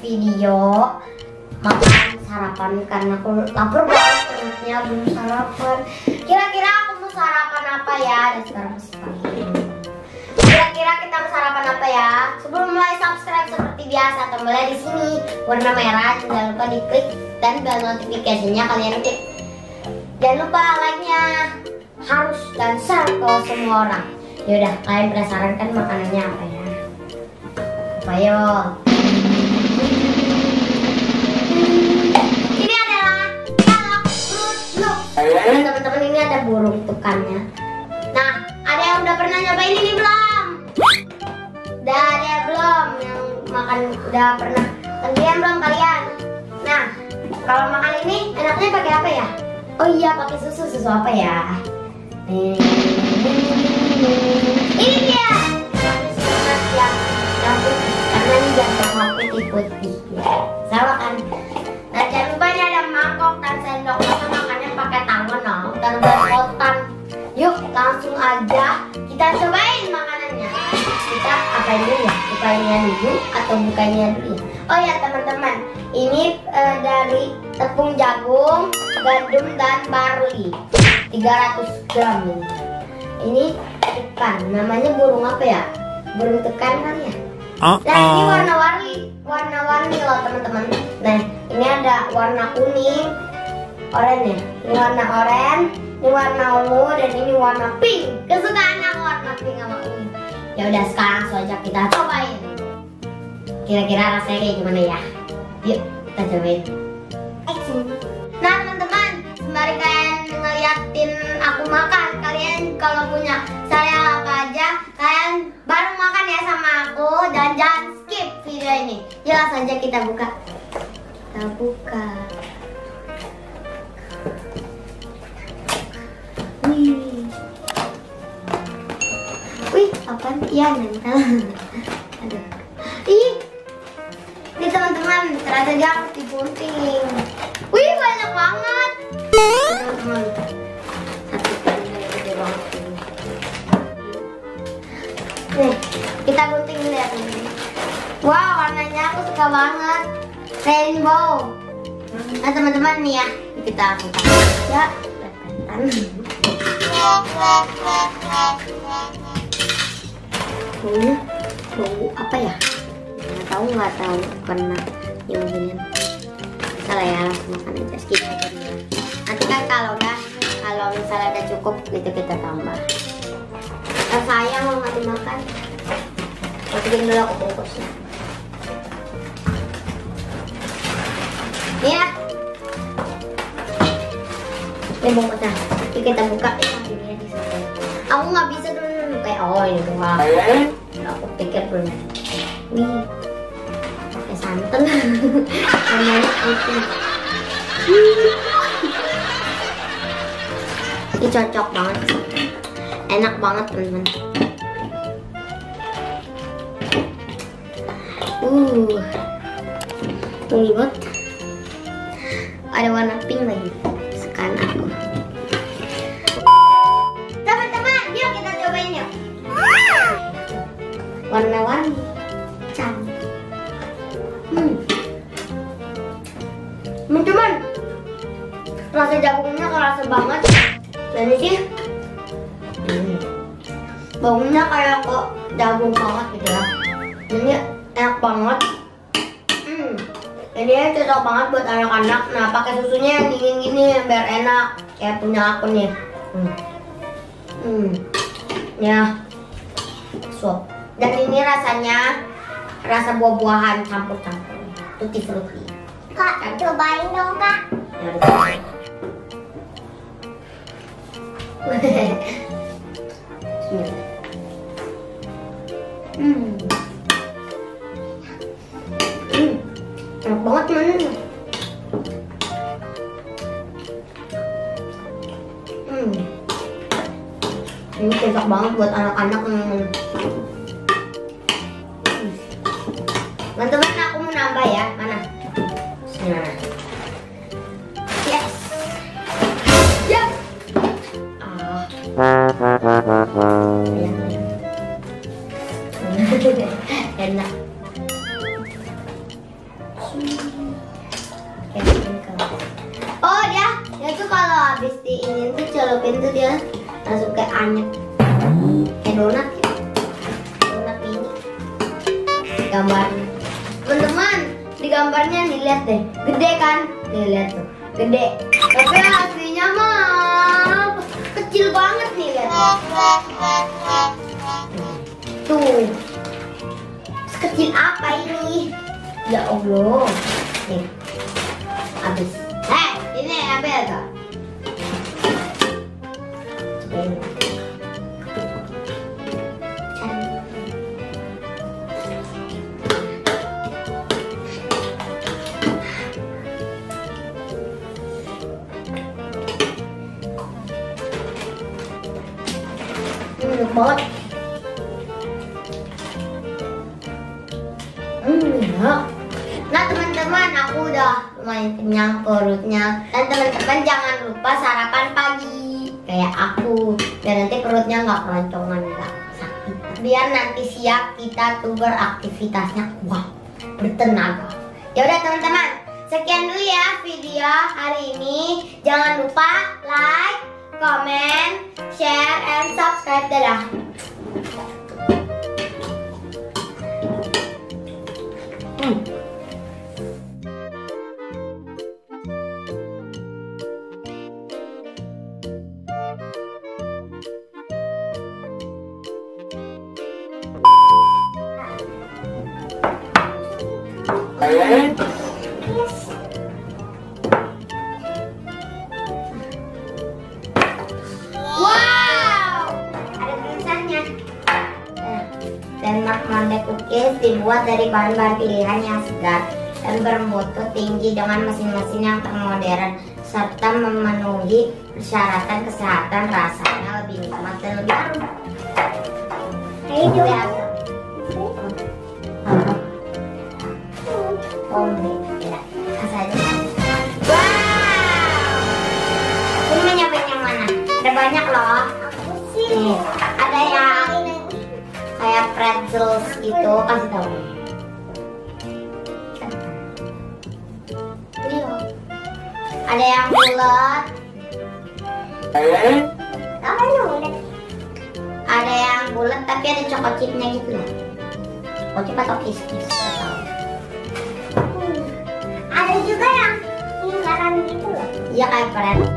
video makan sarapan karena aku lapar banget, perutnya belum sarapan. Kira-kira aku mau sarapan apa ya? Dan sekarang masih pagi. Kira-kira kita mau sarapan apa ya? Sebelum mulai subscribe seperti biasa, tombolnya di sini warna merah, jangan lupa diklik dan bel notifikasinya kalian klik. Jangan lupa like-nya harus dan share ke semua orang. Yaudah, kalian penasaran kan makanannya apa ya? Ayo. Ini adalah Kellogg's Fruit Loops. Dan teman-teman, ini ada burung tukannya. Nah, ada yang udah pernah nyobain ini belum? Udah ada yang belum yang makan, udah pernah gantian belum kalian? Nah, kalau makan ini enaknya pakai apa ya? Oh iya, pakai susu apa ya? Ini dia. Karena ini jangan putih-putih ya. Sama kan? Nah, jangan lupa ini ada mangkok dan sendok. Masa makannya pakai tangan dong, dan berotan. Yuk, langsung aja kita cobain makanannya. Kita apain dulu ya? Bukainnya dulu atau bukannya dulu ya? Oh ya teman-teman, ini dari tepung jagung, gandum dan barley 300 gram ini. Ini tekan, namanya burung apa ya? Burung tekan kan ya? Nah ini warna-warni loh teman-teman. Nah ini ada warna kuning, oranye. Ini warna oranye, ini warna ungu, dan ini warna pink. Kesukaan aku warna pink sama ungu. Ya udah, sekarang langsung aja kita cobain. Kira-kira rasanya kayak gimana ya? Yuk kita cobain. Nah teman-teman, sembari kalian ngeliatin aku makan, kalian kalau punya saya apa aja, kalian baru makan ya sama aku, dan jangan skip video ini. Yuk langsung aja kita buka. Kita buka. Wih, apaan? Iya, nempel. Aduh. Ih, ini teman-teman, ternyata dia harus digunting. Wih, banyak banget. Teman-teman, satu kali gede banget ini. Nih, kita gunting dulu ya teman-teman. Wow, warnanya aku suka banget, rainbow. Nah teman-teman nih ya, kita buka ya. Bau apa ya? Nggak tahu pernah nyobain. Salah ya, langsung makan aja, skip aja. Nanti kan kalau misalnya udah cukup gitu kita tambah. Sayang mau nggak dimakan. Masukin dulu aku bungkusnya. Nih ya. Ini bungkusnya. Nanti kita buka ya. Ini di sana. Aku nggak bisa dulu kayak ini doang. Aku pikir belum. Nih. Pakai santan. Namanya putih. Ini cocok banget. Enak banget teman-teman. Ribet. Ada warna pink lagi. Sekarang aku. Teman-teman, yuk kita cobain yuk. Warna-warni. Cantik. Teman-teman, rasa jagungnya kerasa banget. Dan ini baunya kayak kok jagung banget gitu ya. Ini enak banget. Ini cocok banget buat anak-anak. Nah, pakai susunya yang dingin gini biar enak. Kayak punya aku nih. Ya, sup. Dan ini rasanya rasa buah-buahan campur-campur. Tutti frutti. Kak, cobain dong kak. Enak banget teman-teman. Ini cocok banget buat anak-anak. Teman-teman, aku mau nambah ya. Mana? Nah. Yes. Yap. Enak. Dia tuh kalau habis diinin tuh celupin tuh dia langsung kayak anyep. Kayak donat ya. Donat ini. Gambarnya. Teman-teman, di gambarnya nih lihat deh. Gede kan? Nih lihat tuh. Gede. Tapi aslinya mah kecil banget nih lihat. Tuh. Sekecil apa ini? Ya Allah. Nih. Habis. Ini ambil tuh. Cobain. Enak banget. Enak. Nah teman-teman, aku udah lumayan kenyang perutnya. Dan teman-teman jangan lupa sarapan pagi kayak aku. Dan nanti perutnya nggak keroncongan, nggak sakit. Biar nanti siang kita tuh beraktivitasnya bertenaga. Ya udah teman-teman, sekian dulu ya video hari ini. Jangan lupa like, comment, share, and subscribe. Dadah. Wow, ada tulisannya. Denmark Monde Cookies dibuat dari bahan-bahan pilihan yang segar dan bermutu tinggi dengan mesin-mesin yang termodern serta memenuhi persyaratan kesehatan. Rasanya lebih nikmat dan lebih harum. Ini mau nyobain yang mana? Ada banyak loh. Nih, ada yang kayak pretzels gitu, kasih tahu. Ini loh. Ada yang bulat. Apa yang bulat? Ada yang bulat tapi ada choco chipnya gitu loh. Choco chip atau kiss-kiss atau. Ada juga yang lingkaran gitu loh. Iya kayak pretzel.